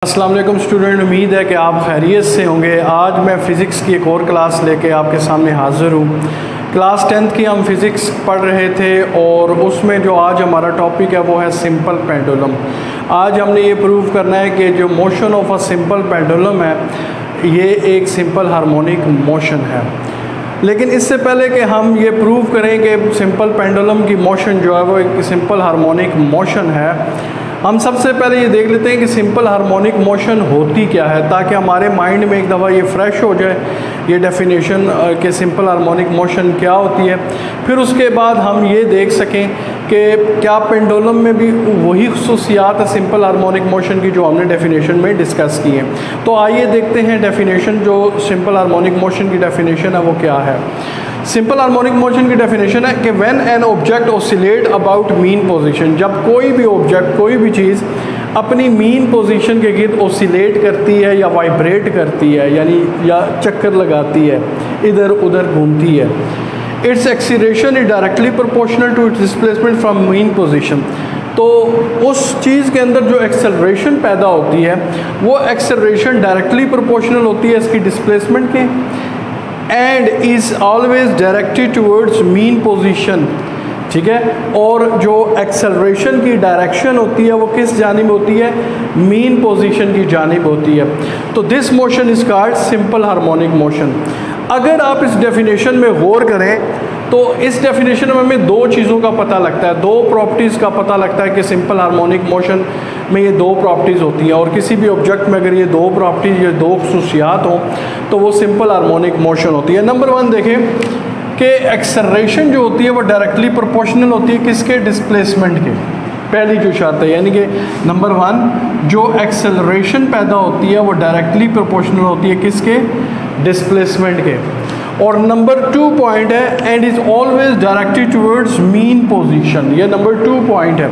अस्सलाम वालेकुम स्टूडेंट, उम्मीद है कि आप खैरियत से होंगे। आज मैं फ़िज़िक्स की एक और क्लास लेके आपके सामने हाज़िर हूँ। क्लास 10th की हम फ़िज़िक्स पढ़ रहे थे और उसमें जो आज हमारा टॉपिक है वो है सिंपल पेंडुलम। आज हमने ये प्रूव करना है कि जो motion of a simple pendulum है ये एक सिंपल हार्मोनिक मोशन है। लेकिन इससे पहले कि हम ये प्रूव करें कि सिंपल पेंडुलम की मोशन जो है वो एक सिंपल हार्मोनिक मोशन है, हम सबसे पहले ये देख लेते हैं कि सिंपल हार्मोनिक मोशन होती क्या है, ताकि हमारे माइंड में एक दफ़ा ये फ्रेश हो जाए ये डेफिनेशन कि सिंपल हार्मोनिक मोशन क्या होती है। फिर उसके बाद हम ये देख सकें कि क्या पेंडुलम में भी वही खुसूसियात है सिंपल हार्मोनिक मोशन की जो हमने डेफिनेशन में डिस्कस की है। तो आइए देखते हैं डेफिनेशन, जो सिंपल हार्मोनिक मोशन की डेफिनेशन है वो क्या है। सिंपल हार्मोनिक मोशन की डेफिनेशन है कि when an object oscillate about mean position, जब कोई भी ऑब्जेक्ट कोई भी चीज़ अपनी मीन पोजीशन के गिर्द ऑसिलेट करती है या वाइब्रेट करती है, यानी या चक्कर लगाती है, इधर उधर घूमती है, its acceleration is directly proportional to its displacement from mean position. तो उस चीज़ के अंदर जो एक्सेलरेशन पैदा होती है वो एक्सेलरेशन डायरेक्टली प्रोपोर्शनल होती है इसकी डिस्प्लेसमेंट के, and is always directed towards mean position. ठीक है, और जो एक्सेलरेशन की डायरेक्शन होती है वो किस जानिब होती है, मीन पोजीशन की जानिब होती है। तो this motion is called simple harmonic motion. अगर आप इस डेफिनेशन में गौर करें तो इस डेफिनेशन में हमें दो चीज़ों का पता लगता है, दो प्रॉपर्टीज़ का पता लगता है कि सिंपल हार्मोनिक मोशन में ये दो प्रॉपर्टीज़ होती हैं, और किसी भी ऑब्जेक्ट में अगर ये दो प्रॉपर्टीज़ या दो खसूसियात हों तो वो सिंपल हार्मोनिक मोशन होती है। नंबर वन देखें कि एक्सेलरेशन जो होती है वो डायरेक्टली प्रोपोर्शनल होती है किसके, डिस्प्लेसमेंट के। पहली जो शर्त है, यानी कि नंबर वन, जो एक्सेलरेशन पैदा होती है वो डायरेक्टली प्रोपोर्शनल होती है किसके, डिस्प्लेसमेंट के। और नंबर 2 पॉइंट है, and is always directed towards mean position. ये नंबर 2 पॉइंट है।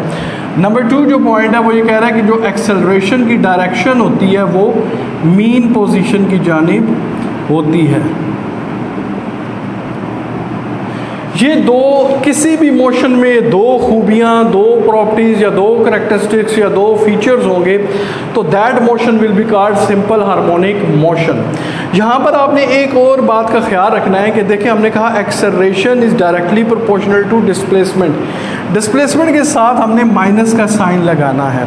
नंबर 2 जो पॉइंट है वो ये कह रहा है कि जो एक्सेलरेशन की डायरेक्शन होती है वो मीन पोजीशन की जानिब होती है। ये दो, किसी भी मोशन में दो खूबियाँ, दो प्रॉपर्टीज़ या दो करैक्टरिस्टिक्स या दो फीचर्स होंगे तो that motion will be called simple harmonic motion. यहाँ पर आपने एक और बात का ख्याल रखना है कि देखिए हमने कहा acceleration is directly proportional to displacement. Displacement के साथ हमने माइनस का साइन लगाना है।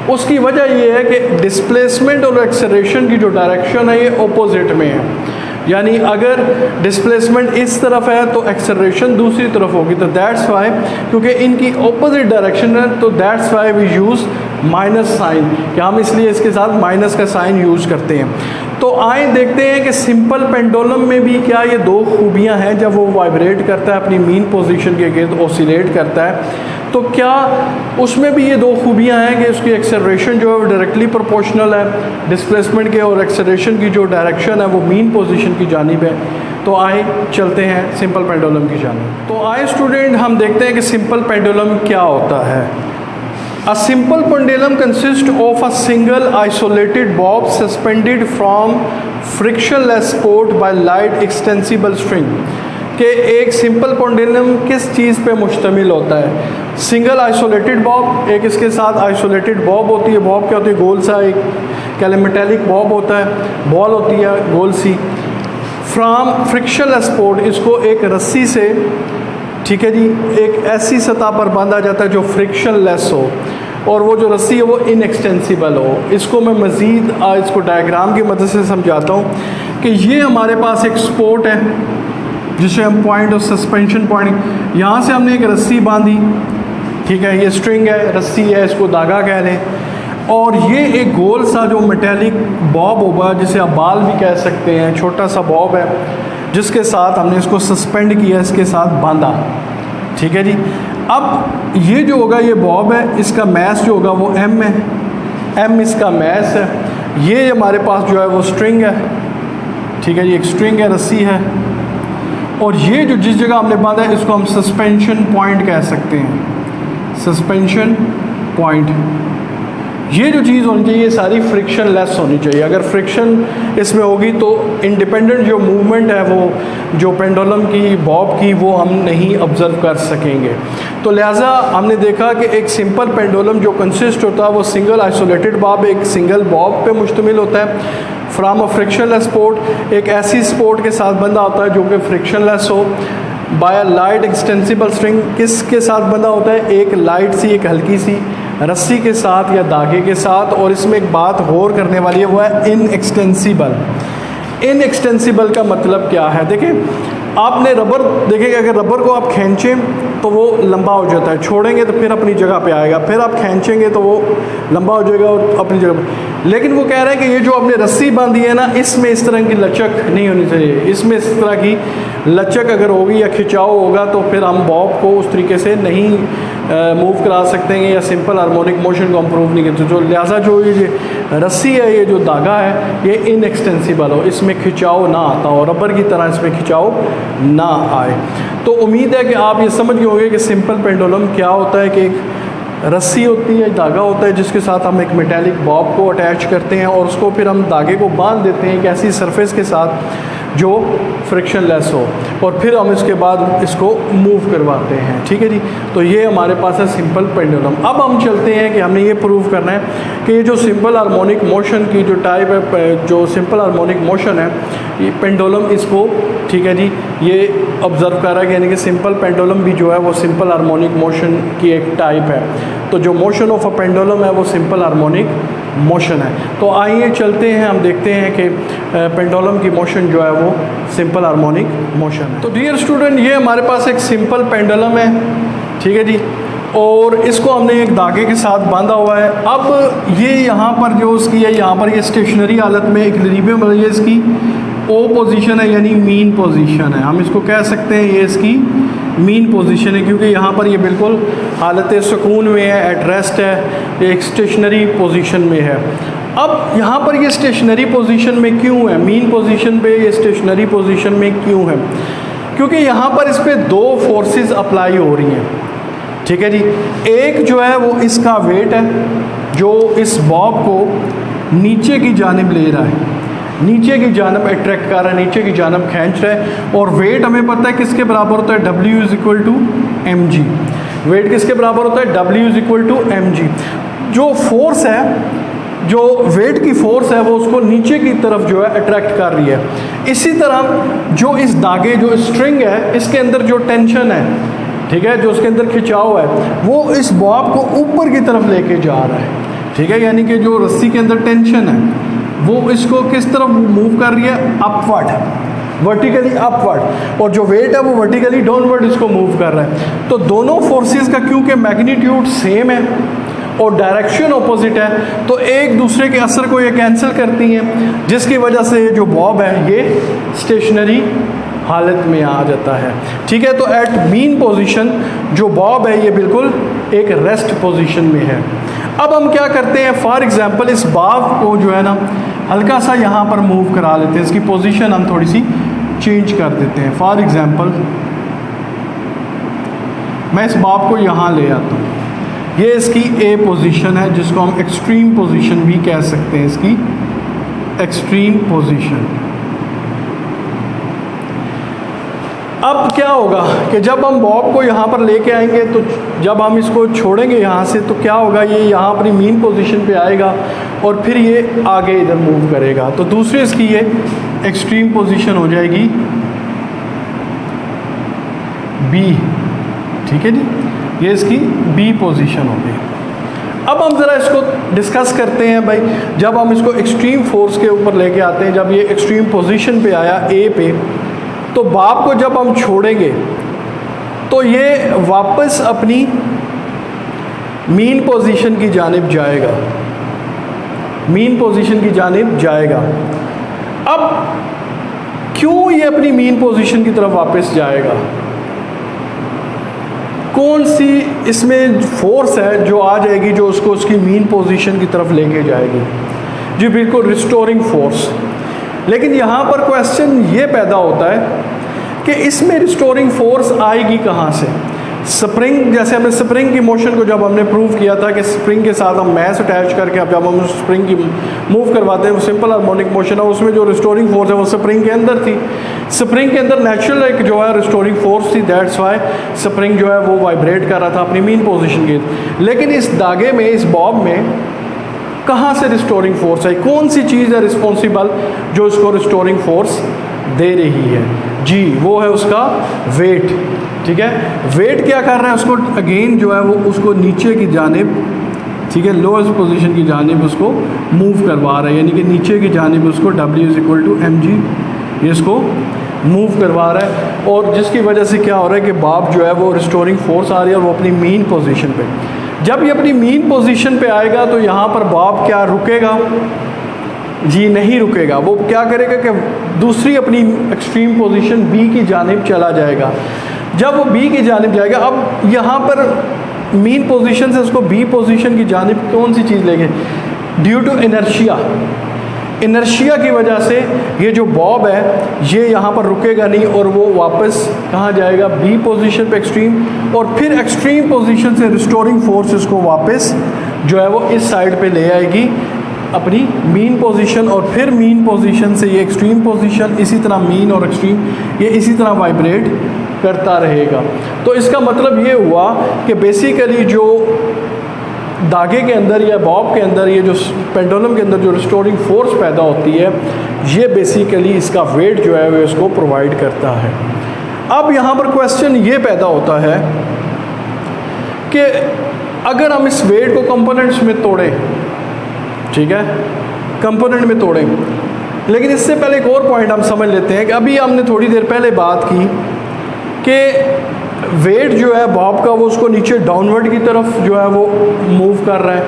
उसकी वजह ये है कि डिस्प्लेसमेंट और एक्सेलरेशन की जो डायरेक्शन है ये अपोजिट में है, यानी अगर डिस्प्लेसमेंट इस तरफ है तो एक्सेलरेशन दूसरी तरफ होगी। तो दैट्स वाई, क्योंकि इनकी ऑपोजिट डायरेक्शन है, तो that's why we use minus sign, कि हम इसलिए इसके साथ माइनस का साइन यूज़ करते हैं। तो आए देखते हैं कि सिंपल पेंडुलम में भी क्या ये दो खूबियाँ हैं, जब वो वाइब्रेट करता है अपनी मीन पोजीशन के गिर्द ऑसिलेट करता है तो क्या उसमें भी ये दो खूबियाँ हैं कि उसकी एक्सेलरेशन जो है वो डायरेक्टली प्रोपोर्शनल है डिस्प्लेसमेंट के, और एक्सेलरेशन की जो डायरेक्शन है वो मीन पोजीशन की जानिब है। तो आए चलते हैं सिंपल पेंडुलम की जानिब। तो आए स्टूडेंट, हम देखते हैं कि सिंपल पेंडुलम क्या होता है। A simple pendulum consists of a single isolated bob suspended from frictionless support by light extensible string। कि एक सिंपल पेंडुलम किस चीज़ पे मुश्तमिल होता है, सिंगल आइसोलेटेड बॉब, एक इसके साथ आइसोलेटेड बॉब होती है। बॉब क्या होती है, गोल सा एक कैलमेटेलिक बॉब होता है, बॉल होती है गोल सी, फ्रॉम फ्रिक्शनलेस सपोर्ट, इसको एक रस्सी से, ठीक है जी, एक ऐसी सतह पर बांधा जाता है जो फ्रिक्शनलेस हो, और वो जो रस्सी है वो इनएक्सटेंसिबल हो। इसको मैं मज़ीद इसको डायग्राम की मदद से समझाता हूँ कि ये हमारे पास एक सपोर्ट है जिसे हम पॉइंट ऑफ सस्पेंशन पॉइंट, यहाँ से हमने एक रस्सी बांधी, ठीक है, ये स्ट्रिंग है, रस्सी है, इसको धागा कह रहे हैं, और ये एक गोल सा जो मेटेलिक बॉब होगा जिसे आप बाल भी कह सकते हैं, छोटा सा बॉब है जिसके साथ हमने इसको सस्पेंड किया, इसके साथ बांधा, ठीक है जी। अब ये जो होगा ये बॉब है, इसका मैस जो होगा वो m है, m इसका मैस है। ये हमारे पास जो है वो स्ट्रिंग है, ठीक है जी, एक स्ट्रिंग है, रस्सी है, और ये जो जिस जगह हमने बांधा है इसको हम सस्पेंशन पॉइंट कह सकते हैं, सस्पेंशन पॉइंट। ये जो चीज़ होनी चाहिए सारी फ्रिक्शन लेस होनी चाहिए। अगर फ्रिक्शन इसमें होगी तो इंडिपेंडेंट जो मूवमेंट है वो जो पेंडुलम की बॉब की वो हम नहीं ऑब्ज़र्व कर सकेंगे। तो लिहाजा हमने देखा कि एक सिंपल पेंडुलम जो कंसिस्ट होता है वो सिंगल आइसोलेटेड बॉब, एक सिंगल बॉब पे मुश्तमिल होता है। फ्राम अ फ्रिक्शनलेस स्पोर्ट, एक ऐसी स्पोर्ट के साथ बंधा होता है जो कि फ्रिक्शनलेस हो। बाय अ लाइट एक्सटेंसिबल स्ट्रिंग, किसके साथ बंधा होता है? एक लाइट सी, एक हल्की सी रस्सी के साथ या धागे के साथ। और इसमें एक बात गौर करने वाली है, वो है इनएक्सटेंसिबल। इनएक्सटेंसिबल का मतलब क्या है? देखिए, आपने रबर देखेंगे, अगर रबर को आप खींचें तो वो लंबा हो जाता है, छोड़ेंगे तो फिर अपनी जगह पे आएगा, फिर आप खींचेंगे तो वो लंबा हो जाएगा और अपनी जगह पे। लेकिन वो कह रहे हैं कि ये जो आपने रस्सी बांधी है ना, इसमें इस तरह की लचक नहीं होनी चाहिए। इसमें इस तरह की लचक अगर होगी या खिंचाव होगा तो फिर हम बॉब को उस तरीके से नहीं मूव करा सकते हैं या सिंपल हार्मोनिक मोशन को इम्प्रूव नहीं करते। तो लिहाजा जो ये रस्सी है, ये जो धागा है, ये इनएक्सटेंसिबल हो, इसमें खिंचाव ना आता हो, रबर की तरह इसमें खिंचाव ना आए। तो उम्मीद है कि आप ये समझ गए होंगे कि सिंपल पेंडुलम क्या होता है। कि एक रस्सी होती है, धागा होता है जिसके साथ हम एक मेटेलिक बॉब को अटैच करते हैं और उसको फिर हम धागे को बांध देते हैं एक ऐसी सरफेस के साथ जो फ्रिक्शन लेस हो, और फिर हम इसके बाद इसको मूव करवाते हैं। ठीक है जी, तो ये हमारे पास है सिंपल पेंडुलम। अब हम चलते हैं कि हमने ये प्रूव करना है कि ये जो सिंपल हार्मोनिक मोशन की जो टाइप है, जो सिंपल हार्मोनिक मोशन है, ये पेंडुलम इसको, ठीक है जी, ये ऑब्ज़र्व कर रहा है, यानी कि सिंपल पेंडुलम भी जो है वो सिंपल हार्मोनिक मोशन की एक टाइप है। तो जो मोशन ऑफ अ पेंडुलम है वो सिंपल हार्मोनिक मोशन है। तो आइए चलते हैं, हम देखते हैं कि पेंडुलम की मोशन जो है वो सिंपल हार्मोनिक मोशन है। तो डियर स्टूडेंट, ये हमारे पास एक सिंपल पेंडुलम है, ठीक है जी, और इसको हमने एक धागे के साथ बांधा हुआ है। अब ये यहाँ पर जो उसकी है, यहाँ पर ये स्टेशनरी हालत में इक्विलिब्रियम है, ये इसकी ओ पोजीशन है, यानी मीन पोजीशन है। हम इसको कह सकते हैं ये इसकी मीन पोजीशन है, क्योंकि यहाँ पर ये बिल्कुल हालत सुकून में है, एट रेस्ट है, एक स्टेशनरी पोजीशन में है। अब यहाँ पर ये स्टेशनरी पोजीशन में क्यों है? मीन पोजीशन पे ये स्टेशनरी पोजीशन में क्यों है? क्योंकि यहाँ पर इस पर दो फोर्सेस अप्लाई हो रही हैं, ठीक है जी। एक जो है वो इसका वेट है जो इस बॉब को नीचे की जानिब ले रहा है, नीचे की जानब अट्रैक्ट कर रहा है, नीचे की जानब खींच रहा है। और वेट हमें पता है किसके बराबर होता है? W is equal to mg। Weight किसके बराबर होता है? W is equal to mg। जो फोर्स है, जो वेट की फोर्स है, वो उसको नीचे की तरफ जो है अट्रैक्ट कर रही है। इसी तरह जो इस धागे, जो स्ट्रिंग है, इसके अंदर जो टेंशन है, ठीक है, जो उसके अंदर खिंचाव है, वो इस बॉब को ऊपर की तरफ लेके जा रहा है, ठीक है। यानी कि जो रस्सी के अंदर टेंशन है वो इसको किस तरफ मूव कर रही है? अपवर्ड, वर्टिकली अपवर्ड, और जो वेट है वो वर्टिकली डाउनवर्ड इसको मूव कर रहा है। तो दोनों फोर्सेस का क्योंकि मैग्नीट्यूड सेम है और डायरेक्शन ऑपोजिट है, तो एक दूसरे के असर को ये कैंसिल करती हैं, जिसकी वजह से जो बॉब है ये स्टेशनरी हालत में आ जाता है, ठीक है। तो एट मीन पोजीशन जो बॉब है ये बिल्कुल एक रेस्ट पोजीशन में है। अब हम क्या करते हैं, फॉर एग्जांपल इस बॉब को जो है ना हल्का सा यहाँ पर मूव करा लेते हैं, इसकी पोजीशन हम थोड़ी सी चेंज कर देते हैं। फॉर एग्जांपल मैं इस बॉब को यहाँ ले आता हूँ, ये इसकी ए पोजीशन है, जिसको हम एक्सट्रीम पोजीशन भी कह सकते हैं, इसकी एक्सट्रीम पोजीशन। अब क्या होगा कि जब हम बॉब को यहाँ पर लेके आएंगे, तो जब हम इसको छोड़ेंगे यहाँ से, तो क्या होगा, ये यहाँ अपनी मीन पोजीशन पे आएगा और फिर ये आगे इधर मूव करेगा। तो दूसरी इसकी ये एक्सट्रीम पोजीशन हो जाएगी बी, ठीक है जी, ये इसकी बी पोजीशन होगी। अब हम ज़रा इसको डिस्कस करते हैं भाई, जब हम इसको एक्सट्रीम फोर्स के ऊपर लेके आते हैं, जब ये एक्सट्रीम पोजीशन पे आया ए पे, तो बॉब को जब हम छोड़ेंगे तो ये वापस अपनी मीन पोजीशन की जानिब जाएगा, मीन पोजीशन की जानिब जाएगा। अब क्यों ये अपनी मीन पोजीशन की तरफ वापस जाएगा? कौन सी इसमें फोर्स है जो आ जाएगी जो उसको उसकी मीन पोजीशन की तरफ लेके जाएगी? जी बिल्कुल, रिस्टोरिंग फोर्स। लेकिन यहाँ पर क्वेश्चन ये पैदा होता है कि इसमें रिस्टोरिंग फोर्स आएगी कहाँ से? स्प्रिंग, जैसे हमने स्प्रिंग की मोशन को जब हमने प्रूव किया था कि स्प्रिंग के साथ हम मैस अटैच करके अब जब हम स्प्रिंग की मूव करवाते हैं वो सिंपल हार्मोनिक मोशन है, उसमें जो रिस्टोरिंग फोर्स है वो स्प्रिंग के अंदर थी। स्प्रिंग के अंदर नेचुरल एक जो है रिस्टोरिंग फोर्स थी, दैट्स वाई स्प्रिंग जो है वो वाइब्रेट कर रहा था अपनी मीन पोजीशन के। लेकिन इस धागे में, इस बॉब में कहाँ से रिस्टोरिंग फोर्स है, कौन सी चीज़ है रिस्पॉन्सिबल जो इसको रिस्टोरिंग फोर्स दे रही है? जी वो है उसका वेट। ठीक है, वेट क्या कर रहा है उसको, अगेन जो है वो उसको नीचे की जानिब, ठीक है, लोएस्ट पोजीशन की जानिब उसको मूव करवा रहा है, यानी कि नीचे की जानिब उसको W = mg ये इसको मूव करवा रहा है। और जिसकी वजह से क्या हो रहा है कि बॉब जो है वो रिस्टोरिंग फोर्स आ रही है और वो अपनी मीन पोजीशन पे, जब ये अपनी मीन पोजीशन पे आएगा तो यहाँ पर बॉब क्या रुकेगा? जी नहीं रुकेगा। वो क्या करेगा कि दूसरी अपनी एक्सट्रीम पोजीशन B की जानिब चला जाएगा। जब वो B की जानिब जाएगा, अब यहाँ पर मीन पोजीशन से उसको B पोजीशन की जानिब कौन सी चीज़ लेंगे? ड्यू टू इनर्शिया, इनर्शिया की वजह से ये जो बॉब है ये यहाँ पर रुकेगा नहीं और वो वापस कहाँ जाएगा? B पोजीशन पे एक्सट्रीम, और फिर एक्सट्रीम पोजीशन से रिस्टोरिंग फोर्स इसको वापस जो है वो इस साइड पे ले आएगी अपनी मीन पोजीशन, और फिर मीन पोजीशन से ये एक्सट्रीम पोजीशन, इसी तरह मीन और एक्सट्रीम ये इसी तरह वाइब्रेट करता रहेगा। तो इसका मतलब ये हुआ कि बेसिकली जो धागे के अंदर या बॉब के अंदर, ये जो पेंडुलम के अंदर जो रिस्टोरिंग फोर्स पैदा होती है, ये बेसिकली इसका वेट जो है वो इसको प्रोवाइड करता है। अब यहाँ पर क्वेश्चन ये पैदा होता है कि अगर हम इस वेट को कंपोनेंट्स में तोड़ें, ठीक है, कंपोनेंट में तोड़ें, लेकिन इससे पहले एक और पॉइंट हम समझ लेते हैं कि अभी हमने थोड़ी देर पहले बात की कि वेट जो है बॉब का वो उसको नीचे डाउनवर्ड की तरफ जो है वो मूव कर रहा है,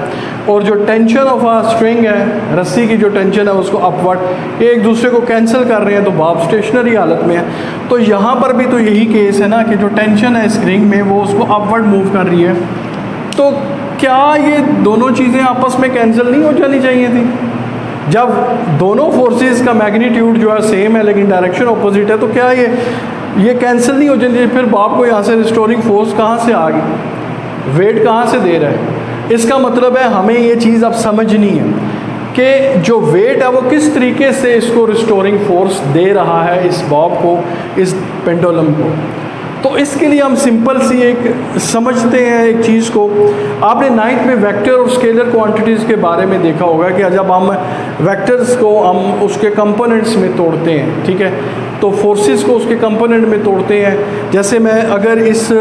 और जो टेंशन ऑफ अ स्ट्रिंग है, रस्सी की जो टेंशन है उसको अपवर्ड, ये एक दूसरे को कैंसिल कर रहे हैं, तो बॉब स्टेशनरी हालत में है। तो यहाँ पर भी तो यही केस है ना कि जो टेंशन है स्प्रिंग में वो उसको अपवर्ड मूव कर रही है। तो क्या ये दोनों चीज़ें आपस में कैंसिल नहीं हो जानी चाहिए थी? जब दोनों फोर्सेस का मैग्नीट्यूड जो है सेम है लेकिन डायरेक्शन ऑपोजिट है, तो क्या ये कैंसिल नहीं हो जानी चाहिए? फिर बॉब को यहाँ से रिस्टोरिंग फोर्स कहाँ से आ गई? वेट कहाँ से दे रहा है? इसका मतलब है हमें ये चीज़ अब समझनी है कि जो वेट है वो किस तरीके से इसको रिस्टोरिंग फोर्स दे रहा है इस बॉब को, इस पेंडुलम को। तो इसके लिए हम सिंपल सी एक समझते हैं एक चीज़ को। आपने 9th में वेक्टर और स्केलर क्वांटिटीज़ के बारे में देखा होगा कि जब हम वेक्टर्स को हम उसके कंपोनेंट्स में तोड़ते हैं, ठीक है, तो फोर्सेस को उसके कंपोनेंट में तोड़ते हैं। जैसे मैं अगर इस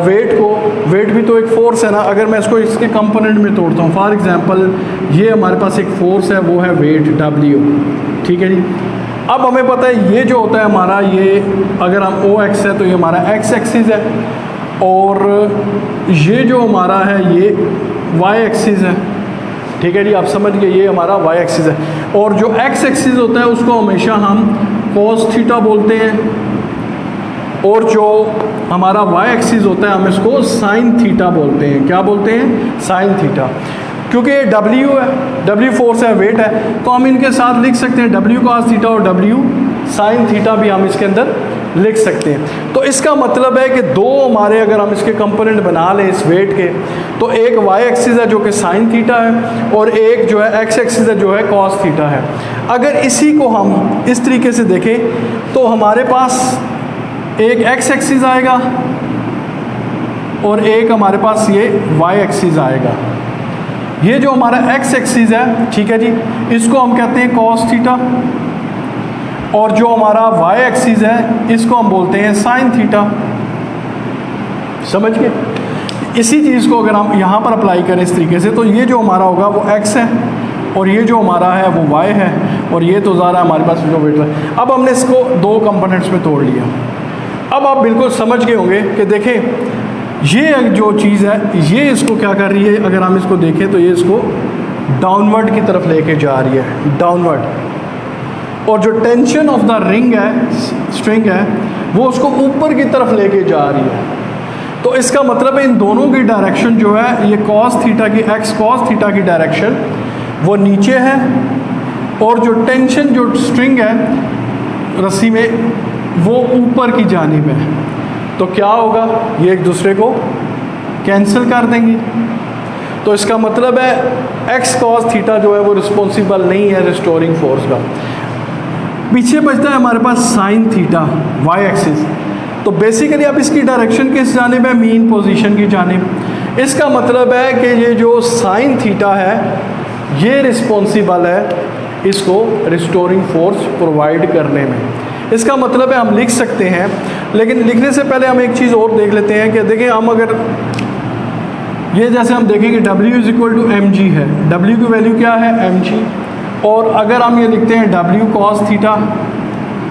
वेट भी तो एक फोर्स है ना, अगर मैं इसको इसके कंपोनेंट में तोड़ता हूँ, फॉर एग्जांपल ये हमारे पास एक फोर्स है, वो है वेट W, ठीक है जी। अब हमें पता है ये जो होता है हमारा, ये अगर हम OX है तो ये हमारा X एक्सिस है, और ये जो हमारा है ये Y एक्सिस है, ठीक है जी, आप समझ गए, ये हमारा Y एक्सिस है। और जो X एक्सिस होता है उसको हमेशा हम cos थीटा बोलते हैं, और जो हमारा Y एक्सिस होता है हम इसको साइन थीटा बोलते हैं। क्या बोलते हैं? Sine theta. क्योंकि ये W है, W फोर्स है, वेट है, तो हम इनके साथ लिख सकते हैं W cos थीटा और W साइन थीटा भी हम इसके अंदर लिख सकते हैं। तो इसका मतलब है कि दो हमारे, अगर हम इसके कंपोनेंट बना लें इस वेट के, तो एक Y एक्सिस है जो कि साइन थीटा है, और एक जो है X एक्सिस है जो है cos थीटा है। अगर इसी को हम इस तरीके से देखें तो हमारे पास एक X एक्सिस आएगा और एक हमारे पास ये Y एक्सिस आएगा। ये जो हमारा X एक्सिस है, ठीक है जी, इसको हम कहते हैं cos थीटा, और जो हमारा Y एक्सिस है इसको हम बोलते हैं साइन थीटा। समझ गए? इसी चीज़ को अगर हम यहाँ पर अप्लाई करें इस तरीके से, तो ये जो हमारा होगा वो X है, और ये जो हमारा है वो Y है, और ये तो ज़रा हमारे पास जो वेट है। अब हमने इसको दो कंपोनेंट्स में तोड़ लिया। अब आप बिल्कुल समझ गए होंगे कि देखें ये जो चीज़ है ये इसको क्या कर रही है, अगर हम इसको देखें तो ये इसको डाउनवर्ड की तरफ लेके जा रही है, डाउनवर्ड, और जो टेंशन ऑफ द रिंग है, स्ट्रिंग है, वो उसको ऊपर की तरफ लेके जा रही है। तो इसका मतलब है इन दोनों की डायरेक्शन जो है, ये cos थीटा की, X cos थीटा की डायरेक्शन वो नीचे है, और जो टेंशन जो स्ट्रिंग है रस्सी में वो ऊपर की जानिब है। तो क्या होगा, ये एक दूसरे को कैंसिल कर देंगे। तो इसका मतलब है x cos थीटा जो है वो रिस्पॉन्सिबल नहीं है रिस्टोरिंग फोर्स का। पीछे बचता है हमारे पास साइन थीटा y एक्सिस। तो बेसिकली अब इसकी डायरेक्शन किस जानिब है, मीन पोजीशन की जानिब। इसका मतलब है कि ये जो साइन थीटा है ये रिस्पॉन्सिबल है इसको रिस्टोरिंग फोर्स प्रोवाइड करने में। इसका मतलब है हम लिख सकते हैं, लेकिन लिखने से पहले हम एक चीज़ और देख लेते हैं कि देखें हम अगर ये जैसे हम देखेंगे W is equal to m g है, W की वैल्यू क्या है mg, और अगर हम ये लिखते हैं W cos थीटा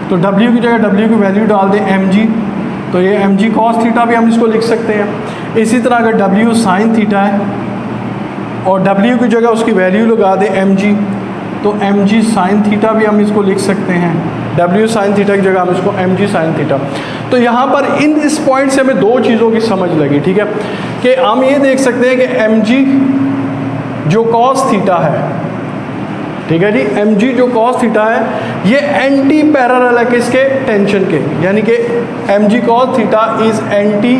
तो W की जगह W की वैल्यू डाल दें mg, तो ये mg cos थीटा भी हम इसको लिख सकते हैं। इसी तरह अगर W sin थीटा है और W की जगह उसकी वैल्यू लगा दें mg, तो mg sin थीटा भी हम इसको लिख सकते हैं। W sin थीटा की जगह हम इसको mg sin थीटा। तो यहाँ पर इस पॉइंट से हमें दो चीज़ों की समझ लगी, ठीक है, कि हम ये देख सकते हैं कि mg जो cos थीटा है, ठीक है जी, mg जो cos थीटा है ये एंटी पैरेलल है किसके, टेंशन के, यानी कि mg cos theta is anti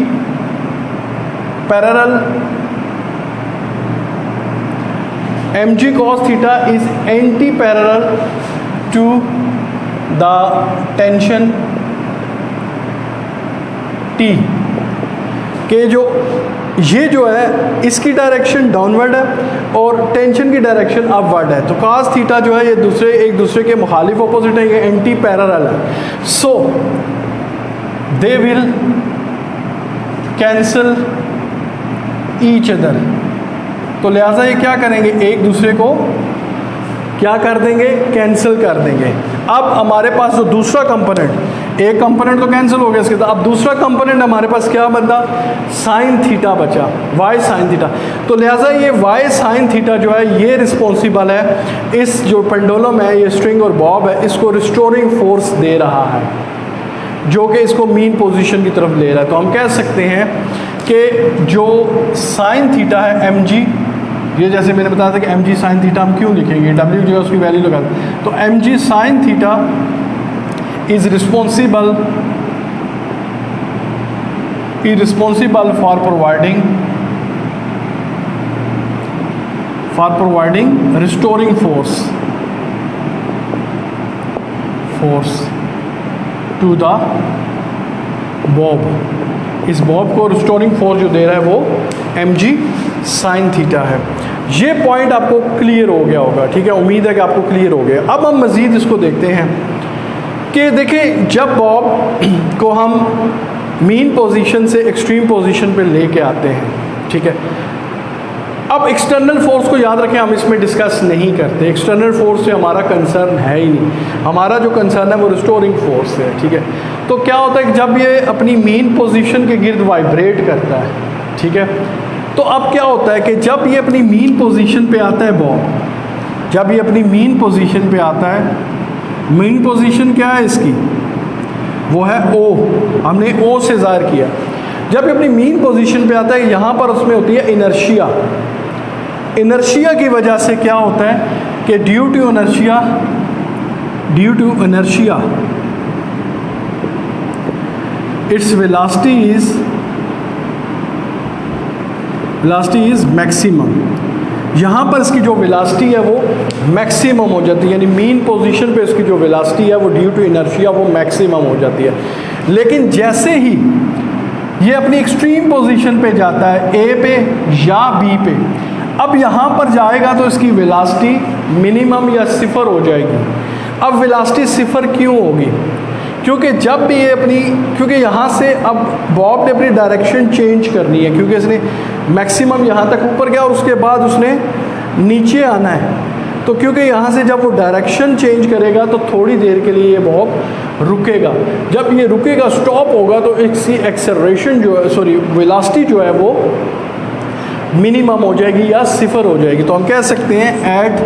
parallel, mg cos theta is antiparallel to the tension t, के जो ये जो है इसकी डायरेक्शन डाउनवर्ड है और टेंशन की डायरेक्शन अपवर्ड है। तो cos थीटा जो है ये एक दूसरे के मुखालिफ ऑपोजिट है, ये एंटी पैरेलल है। So they will cancel each other. तो लिहाजा ये क्या करेंगे, एक दूसरे को क्या कर देंगे, कैंसिल कर देंगे। अब हमारे पास जो दूसरा कंपोनेंट, एक कंपोनेंट तो कैंसिल हो गया इसके, तो अब दूसरा कंपोनेंट हमारे पास क्या बचा, साइन थीटा बचा, वाई साइन थीटा। तो लिहाजा ये वाई साइन थीटा जो है ये रिस्पॉन्सिबल है, इस जो पेंडुलम है, ये स्ट्रिंग और बॉब है, इसको रिस्टोरिंग फोर्स दे रहा है, जो कि इसको मीन पोजीशन की तरफ ले रहा है। तो हम कह सकते हैं कि जो साइन थीटा है mg, ये जैसे मैंने बताया था कि mg साइन थीटा हम क्यों लिखेंगे, w जो है उसकी वैल्यू लगा, तो mg sine theta is responsible for providing restoring force to the bob. इस बॉब को रिस्टोरिंग फोर्स जो दे रहा है वो mg साइन थीटा है। ये पॉइंट आपको क्लियर हो गया होगा, ठीक है, उम्मीद है कि आपको क्लियर हो गया। अब हम मज़ीद इसको देखते हैं कि देखें जब बॉब को हम मीन पोजीशन से एक्सट्रीम पोजीशन पे लेके आते हैं, ठीक है, अब एक्सटर्नल फोर्स को याद रखें, हम इसमें डिस्कस नहीं करते, एक्सटर्नल फोर्स से हमारा कंसर्न है ही नहीं, हमारा जो कंसर्न है वो रिस्टोरिंग फोर्स से है, ठीक है। तो क्या होता है कि जब ये अपनी मीन पोजीशन के गिर्द वाइब्रेट करता है, ठीक है, तो अब क्या होता है कि जब ये अपनी मीन पोजीशन पे आता है बॉब, जब ये अपनी मीन पोजीशन पे आता है, मीन पोजीशन क्या है इसकी, वो है O, हमने O से ज़ाहिर किया। जब ये अपनी मीन पोजीशन पे आता है यहाँ पर उसमें होती है इनर्शिया। इनर्शिया की वजह से क्या होता है कि due to inertia its velocity is maximum. यहाँ पर इसकी जो वेलोसिटी है वो मैक्सिमम हो जाती है, यानी मीन पोजीशन पे इसकी जो वेलोसिटी है वो ड्यू टू इनर्शिया वो मैक्सिमम हो जाती है। लेकिन जैसे ही ये अपनी एक्सट्रीम पोजीशन पे जाता है A पे या B पे, अब यहाँ पर जाएगा तो इसकी वेलोसिटी मिनिमम या सिफर हो जाएगी। अब वेलोसिटी सिफर क्यों होगी, क्योंकि जब भी ये क्योंकि यहाँ से अब बॉब ने अपनी डायरेक्शन चेंज करनी है, क्योंकि इसने मैक्सिमम यहाँ तक ऊपर गया और उसके बाद उसने नीचे आना है। तो क्योंकि यहाँ से जब वो डायरेक्शन चेंज करेगा तो थोड़ी देर के लिए ये बॉब रुकेगा। जब ये रुकेगा, स्टॉप होगा, तो इसकी एक्सेलरेशन जो है, वेलोसिटी जो है वो मिनिमम हो जाएगी या सिफर हो जाएगी। तो हम कह सकते हैं एट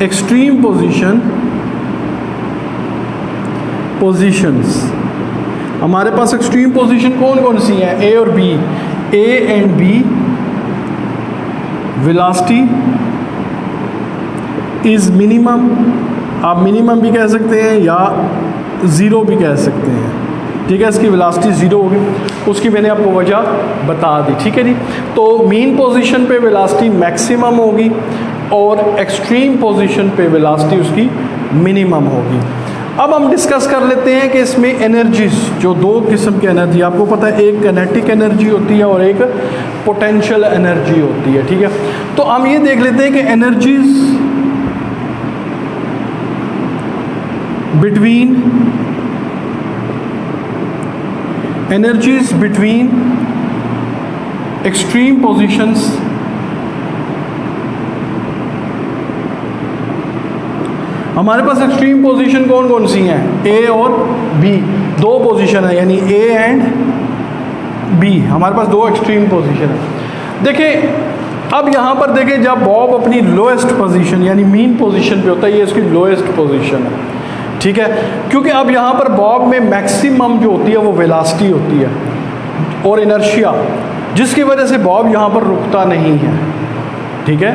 एक्सट्रीम पोजीशंस, हमारे पास एक्सट्रीम पोजीशन कौन कौन सी हैं, A और B, A and B velocity is minimum, आप मिनिमम भी कह सकते हैं या ज़ीरो भी कह सकते हैं, ठीक है। इसकी वेलोसिटी ज़ीरो होगी, उसकी मैंने आपको वजह बता दी, ठीक है जी। तो मीन पोजीशन पे वेलोसिटी मैक्सिमम होगी और एक्सट्रीम पोजीशन पे वेलोसिटी उसकी मिनिमम होगी। अब हम डिस्कस कर लेते हैं कि इसमें एनर्जीज, जो दो किस्म की एनर्जी आपको पता है, एक काइनेटिक एनर्जी होती है और एक पोटेंशियल एनर्जी होती है, ठीक है। तो हम ये देख लेते हैं कि एनर्जीज बिटवीन एक्सट्रीम पोजीशंस हमारे पास एक्सट्रीम पोजीशन कौन कौन सी हैं, ए और बी, दो पोजीशन है, यानी ए एंड बी, हमारे पास दो एक्सट्रीम पोजीशन है। देखें अब यहाँ पर देखें, जब बॉब अपनी लोएस्ट पोजीशन यानी मीन पोजीशन पे होता है, ये इसकी लोएस्ट पोजीशन है, ठीक है। क्योंकि अब यहाँ पर बॉब में मैक्सिमम जो होती है वो वेलोसिटी होती है और इनर्शिया, जिसकी वजह से बॉब यहाँ पर रुकता नहीं है, ठीक है।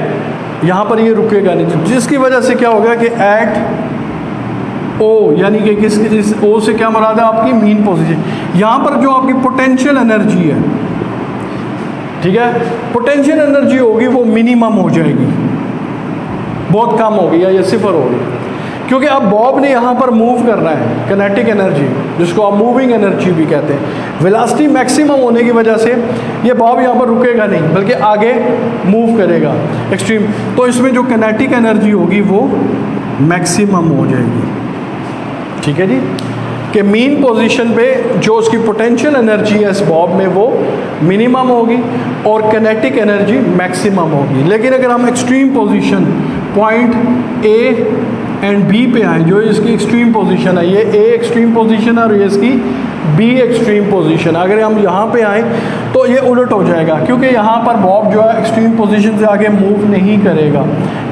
यहाँ पर ये रुकेगा नहीं, जिसकी वजह से क्या होगा कि एट ओ, यानी कि इस ओ से क्या मुराद है आपकी मीन पोजीशन, यहाँ पर जो आपकी पोटेंशियल एनर्जी है, ठीक है, पोटेंशियल एनर्जी होगी वो मिनिमम हो जाएगी, बहुत कम होगी या ये सिफर होगी, क्योंकि अब बॉब ने यहाँ पर मूव करना है, काइनेटिक एनर्जी जिसको आप मूविंग एनर्जी भी कहते हैं, वेलोसिटी मैक्सिमम होने की वजह से ये बॉब यहाँ पर रुकेगा नहीं बल्कि आगे मूव करेगा एक्सट्रीम, तो इसमें जो काइनेटिक एनर्जी होगी वो मैक्सिमम हो जाएगी, ठीक है जी। कि मीन पोजीशन पे जो उसकी पोटेंशियल एनर्जी है इस बॉब में वो मिनिमम होगी और काइनेटिक एनर्जी मैक्सिमम होगी। लेकिन अगर हम extreme position point A and B पे आए, जो इसकी एक्सट्रीम पोजीशन है, ये ए एक्सट्रीम पोजीशन है और ये इसकी बी एक्सट्रीम पोजीशन है, अगर हम यहाँ पे आए तो ये उलट हो जाएगा, क्योंकि यहाँ पर बॉब जो है एक्सट्रीम पोजीशन से आगे मूव नहीं करेगा,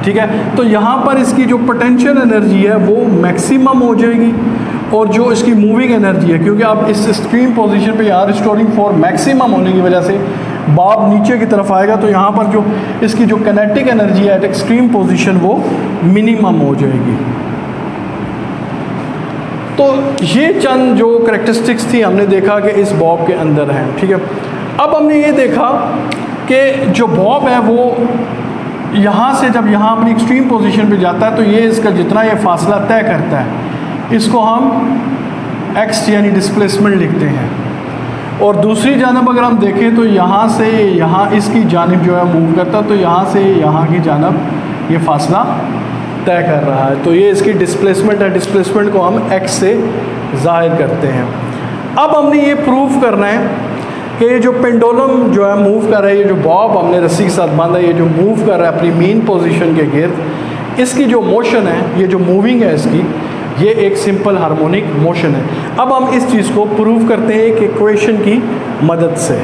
ठीक है। तो यहाँ पर इसकी जो पोटेंशियल एनर्जी है वो मैक्सिमम हो जाएगी और जो इसकी मूविंग एनर्जी है, क्योंकि आप इस एक्सट्रीम पोजीशन पे यहाँ रिस्टोरिंग फॉर मैक्सिमम होने की वजह से बॉब नीचे की तरफ आएगा, तो यहाँ पर जो इसकी जो काइनेटिक एनर्जी है एट एक्सट्रीम पोजीशन वो मिनिमम हो जाएगी। तो ये चंद जो करेक्टरिस्टिक्स थी हमने देखा कि इस बॉब के अंदर हैं, ठीक है। अब हमने ये देखा कि जो बॉब है वो यहाँ से जब यहाँ अपनी एक्सट्रीम पोजीशन पे जाता है तो ये इसका जितना ये फासला तय करता है इसको हम x यानी डिस्प्लेसमेंट लिखते हैं, और दूसरी जानब अगर हम देखें तो यहाँ से यहाँ इसकी जानिब जो है मूव करता है, तो यहाँ से यहाँ की जानब ये फासला तय कर रहा है, तो ये इसकी डिस्प्लेसमेंट है। डिस्प्लेसमेंट को हम x से ज़ाहिर करते हैं। अब हमने ये प्रूव करना है कि ये जो पेंडुलम जो है मूव कर रहा है, ये जो बॉब हमने रस्सी के साथ बांधा है, ये जो मूव कर रहा है अपनी मीन पोजीशन के गिर्द, इसकी जो मोशन है, ये जो मूविंग है इसकी, ये एक सिंपल हार्मोनिक मोशन है। अब हम इस चीज़ को प्रूव करते हैं एक इक्वेशन की मदद से।